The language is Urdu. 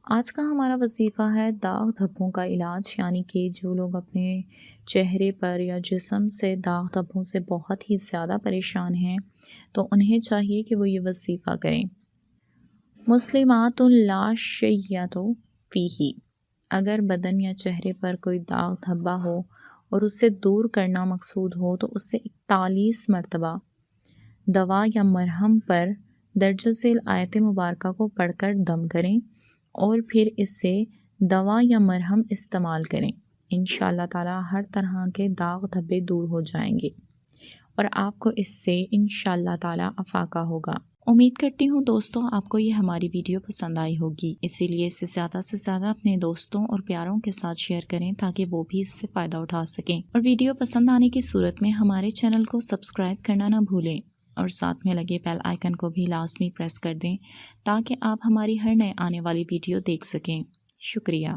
آج کا ہمارا وظیفہ ہے داغ دھبوں کا علاج، یعنی کہ جو لوگ اپنے چہرے پر یا جسم سے داغ دھبوں سے بہت ہی زیادہ پریشان ہیں تو انہیں چاہیے کہ وہ یہ وظیفہ کریں۔ مسلمات لا شیئۃ فیہ، اگر بدن یا چہرے پر کوئی داغ دھبا ہو اور اسے دور کرنا مقصود ہو تو اسے 41 مرتبہ دوا یا مرہم پر درج ذیل آیت مبارکہ کو پڑھ کر دم کریں اور پھر اس سے دوا یا مرہم استعمال کریں۔ انشاءاللہ تعالی ہر طرح کے داغ دھبے دور ہو جائیں گے اور آپ کو اس سے انشاءاللہ تعالی افاقہ ہوگا۔ امید کرتی ہوں دوستوں آپ کو یہ ہماری ویڈیو پسند آئی ہوگی، اسی لیے اسے زیادہ سے زیادہ اپنے دوستوں اور پیاروں کے ساتھ شیئر کریں تاکہ وہ بھی اس سے فائدہ اٹھا سکیں، اور ویڈیو پسند آنے کی صورت میں ہمارے چینل کو سبسکرائب کرنا نہ بھولیں اور ساتھ میں لگے بیل آئیکن کو بھی لازمی پریس کر دیں تاکہ آپ ہماری ہر نئے آنے والی ویڈیو دیکھ سکیں۔ شکریہ۔